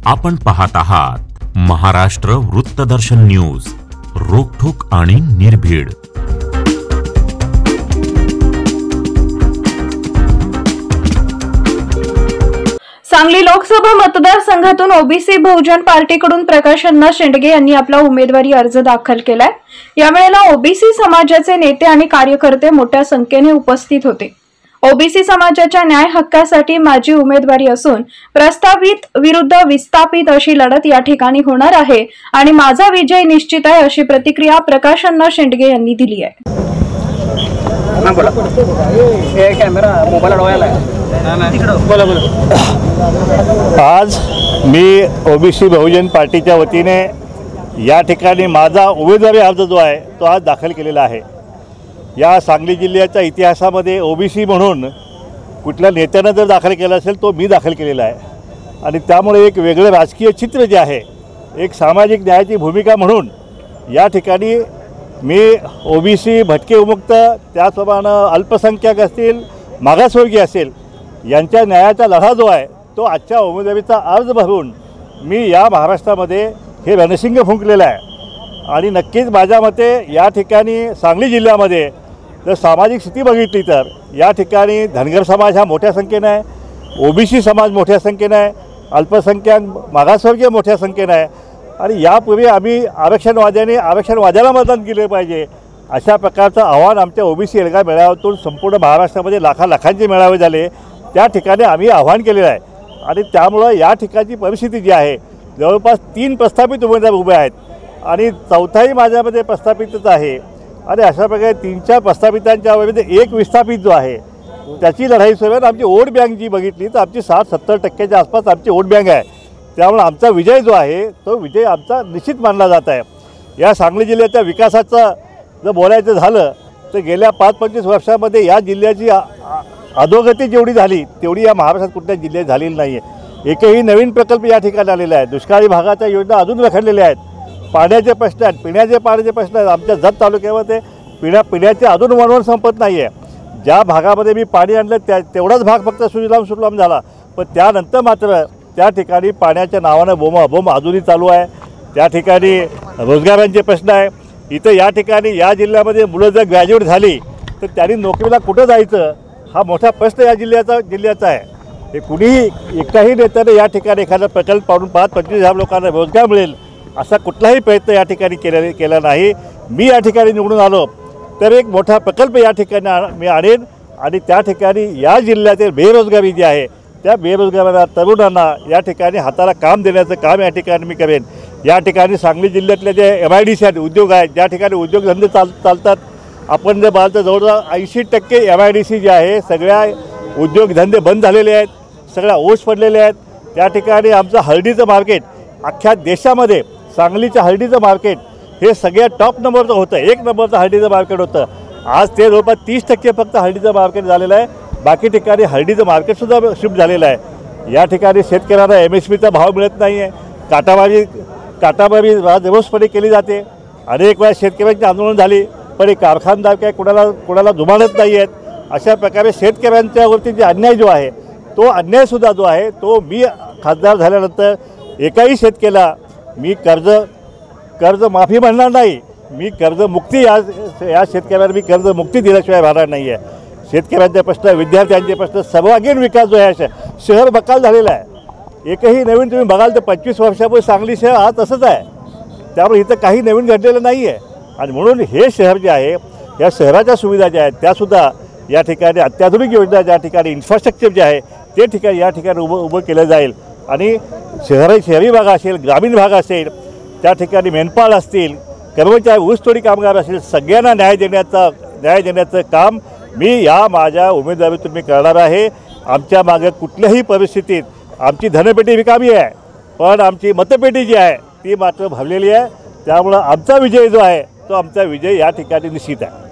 आपण पाहत आहात महाराष्ट्र वृत्तदर्शन न्यूज, रोखठोक आणि निर्भीड। सांगली लोकसभा मतदारसंघातून ओबीसी बहुजन पार्टीकडून प्रकाश अण्णा शेंडगे यांनी आपला उमेदवारी अर्ज दाखल केलाय। यावेळेला ओबीसी समाजाचे नेते आणि कार्यकर्ते मोठ्या संख्येने उपस्थित होते। ओबीसी समाजाच्या न्याय हक्कासाठी माझी उमेदवारी असून प्रस्तावित विरुद्ध विस्थापित अशी लढत या ठिकाणी होणार आहे आणि माझा विजय निश्चित आहे, अशी प्रतिक्रिया प्रकाश अण्णा शेंडगे यांनी दिली आहे। आज मी ओबीसी बहुजन पार्टीच्या वतीने या ठिकाणी माझा उमेदवारी अर्ज जो आहे तो आज दाखल केलेला आहे। या सांगली जिल्ह्याच्या इतिहासामध्ये ओबीसी म्हणून कुठल्या नेत्यानं जर दाखल केला असेल तो मी दाखल केलेला आहे आणि त्यामुळे एक वेगळं राजकीय चित्र जे आहे, एक सामाजिक न्यायाची भूमिका म्हणून या ठिकाणी मी ओबीसी भटके विमुक्त, त्याचप्रमाणे अल्पसंख्याक असतील, मागासवर्गीय असेल, यांच्या न्यायाचा लढा जो आहे तो आजच्या उमेदवारीचा अर्ज भरून मी या महाराष्ट्रामध्ये हे रणशिंग फुंकलेलं आहे। आणि नक्कीच माझ्या मते या ठिकाणी सांगली जिल्ह्यामध्ये जर सामाजिक स्थिती बघितली तर या ठिकाणी धनगर समाज हा मोठ्या संख्येने आहे, ओबीसी समाज मोठ्या संख्येने आहे, अल्पसंख्याक मागासवर्गीय मोठ्या संख्येने आहे आणि यापूर्वी आम्ही आरक्षणवाद्याला मतदान केले पाहिजे अशा प्रकारचं आव्हान आमच्या ओबीसी एल्गार मेळाव्यातून संपूर्ण महाराष्ट्रामध्ये लाखांचे मेळावे झाले, त्या ठिकाणी आम्ही आव्हान केलेलं आहे। आणि त्यामुळं या ठिकाणची परिस्थिती जी आहे, जवळपास 3 प्रस्थापित उमेदवार उभे आहेत आणि चौथाही माझ्यामध्ये प्रस्थापितच आहे आणि अशा प्रकारे 3-4 प्रस्थापितांच्या मध्ये एक विस्थापित जो आहे त्याची लढाई सुरू आहे। आमची वोट बँक जी बघितली तर आमची 60-70% आसपास आमची वोट बँक आहे, त्यामुळे आमचा विजय जो आहे तो विजय आमचा निश्चित मानला जात आहे। या सांगली जिल्ह्याच्या विकासाचं जर बोलायचं झालं तर गेल्या 5-25 वर्षामध्ये या जिल्ह्याची अधोगती जेवढी झाली तेवढी या महाराष्ट्रात कुठल्या जिल्ह्यात झालेली नाही आहे। एकही नवीन प्रकल्प या ठिकाणी आलेला आहे, दुष्काळी भागाच्या योजना अजून रखडलेल्या आहेत, पाण्याचे प्रश्न आहेत, पिण्याचे पाण्याचे प्रश्न आहेत। आमच्या जत तालुक्यामध्ये पिण्याचे अजून वणवण संपत नाही आहे। ज्या भागामध्ये मी पाणी आणलं तेवढाच भाग फक्त सुजलाम झाला, पण त्यानंतर मात्र त्या ठिकाणी पाण्याच्या नावानं बोंब अजूनही चालू आहे। त्या ठिकाणी रोजगारांचे प्रश्न आहे। इथं या ठिकाणी या जिल्ह्यामध्ये मुलं जर ग्रॅज्युएट झाली तर त्यांनी नोकरीला कुठं जायचं हा मोठा प्रश्न या जिल्ह्याचा आहे। हे कुणीही एकाही नेत्याने या ठिकाणी एखादा प्रकल्प पाडून 5-25 लोकांना रोजगार मिळेल असा कुठलाही प्रयत्न या ठिकाणी केला नाही। मी या ठिकाणी निवडून आलो तर एक मोठा प्रकल्प या ठिकाणी मी आणेन आणि त्या ठिकाणी या जिल्ह्यातील बेरोजगारी जी आहे त्या बेरोजगारांना, तरुणांना या ठिकाणी हाताला काम देण्याचं काम या ठिकाणी मी करेन। या ठिकाणी सांगली जिल्ह्यातले जे MIDC आहेत, उद्योग आहेत, ज्या ठिकाणी उद्योगधंदे चालतात, आपण जर पाहिलं तर जवळजवळ 80% MIDC जे आहे सगळ्या उद्योगधंदे बंद झालेले आहेत, सगळ्या ओस पडलेले आहेत। त्या ठिकाणी आमचं हळदीचं मार्केट अख्ख्या देशामध्ये सांगलीचं हळदीचं मार्केट हे सगळ्यात टॉप नंबरचं होतं, 1 नंबरचं हळदीचं मार्केट होतं। आज ते जवळपास 30% फक्त हळदीचं मार्केट झालेलं आहे, बाकी ठिकाणी हळदीचं मार्केटसुद्धा शिफ्ट झालेलं आहे। या ठिकाणी शेतकऱ्यांना MSPचा भाव मिळत नाही आहे, काटाबारी राजरोसपणे केली जाते। अनेक वेळा शेतकऱ्यांची आंदोलन झाली पण एक कारखानदार काय कोणाला जुमानत नाही आहेत। अशा प्रकारे शेतकऱ्यांच्यावरती जे अन्याय जो आहे तो अन्यायसुद्धा जो आहे तो मी खासदार झाल्यानंतर एकाही शेतकऱ्याला मी कर्ज माफी म्हणणार नाही, मी कर्जमुक्ती या शेतकऱ्यांना मी कर्जमुक्ती दिल्याशिवाय राहणार नाही आहे। शेतकऱ्यांचे प्रश्न, विद्यार्थ्यांचे प्रश्न, सर्वांगीण विकास जो आहे, शहर बकाल झालेला आहे। एकही नवीन तुम्ही बघाल तर 25 वर्षापूर्वी सांगली शहर आज तसंच आहे, त्यामुळे इथं काही नवीन घडलेलं नाही आहे। आणि म्हणून हे शहर जे आहे, या शहराच्या सुविधा ज्या आहेत त्यासुद्धा या ठिकाणी अत्याधुनिक योजना, ज्या ठिकाणी इन्फ्रास्ट्रक्चर जे आहे ते ठिकाणी या ठिकाणी उभं केलं जाईल आणि शहरी भाग असेल, ग्रामीण भाग असेल, त्या ठिकाणी मेनपाळ असतील, कर्मचारी, ऊसतोडी कामगार असेल, सगळ्यांना न्याय देण्याचं काम मी या माझ्या उमेदवारीतून मी करणार आहे। आमच्या मागे कुठल्याही परिस्थितीत आमची धनपेटी रिकामी आहे पण आमची मतपेटी जी आहे ती मात्र भरलेली आहे, त्यामुळं आमचा विजय जो आहे तो आमचा विजय या ठिकाणी निश्चित आहे।